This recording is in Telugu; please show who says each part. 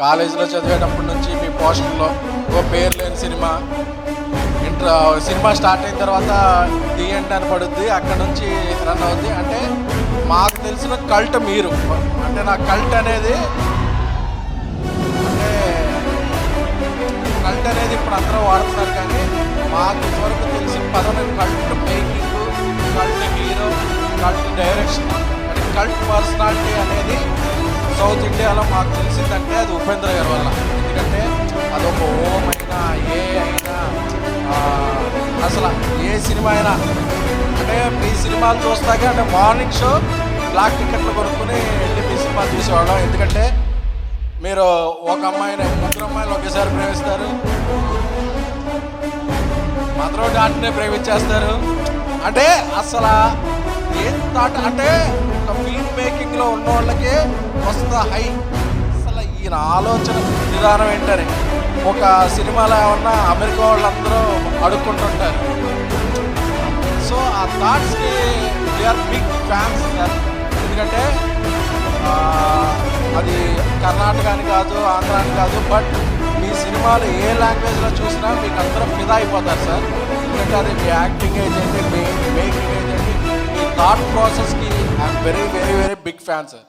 Speaker 1: కాలేజీలో చదివేటప్పటి నుంచి మీ పోస్టర్లో ఓ పేరు లేని సినిమా సినిమా స్టార్ట్ అయిన తర్వాత థియేటర్ అని పడుద్ది, అక్కడ నుంచి రన్ అవుద్ది. అంటే మాకు తెలిసిన కల్ట్ మీరు, అంటే నా కల్ట్ అనేది ఇప్పుడు అందరూ వాడుతున్నారు, కానీ మాకు ఇంతవరకు తెలిసిన పదవి cult making, cult hero, cult direction, అంటే కల్ట్ పర్సనాలిటీ అనేది సౌత్ ఇండియాలో మాకు తెలిసిందంటే అది ఉపేంద్ర గారి వల్ల. ఎందుకంటే అదొక ఓం అయినా ఏ అయినా అసలు ఏ సినిమా అయినా, అంటే మీ సినిమాలు చూస్తాకే అంటే మార్నింగ్ షో బ్లాక్ టికెట్లు కొనుక్కుని వెళ్ళి మీ సినిమాలు చూసేవాళ్ళం. ఎందుకంటే మీరు ఒక అమ్మాయిని ముగ్గురు అమ్మాయిలు ఒకేసారి ప్రేమిస్తారు, మదర్ డాట్నే ప్రేమించేస్తారు. అంటే అసలు ఏం థాట్, అంటే ఒక ఫిల్మ్ మేకింగ్లో ఉన్న వాళ్ళకి వస్తుందా హై, అసలు ఈయన ఆలోచన విధానం ఏంటని ఒక సినిమాలో ఏమన్నా అమెరికా వాళ్ళందరూ అడుక్కుంటుంటారు. సో ఆ థాట్స్కి వీఆర్ బిగ్ ఫ్యాన్స్ సార్. ఎందుకంటే అది కర్ణాటక అని కాదు, ఆంధ్ర అని కాదు, బట్ మీ సినిమాలు ఏ లాంగ్వేజ్లో చూసినా మీకు అందరూ ఫిదా అయిపోతారు సార్. ఎందుకంటే అది మీ యాక్టింగ్ ఏజెంట్, మీ మేకింగ్ ఏజెంట్, మీ థాట్ ప్రాసెస్కి I'm very very very big fan sir.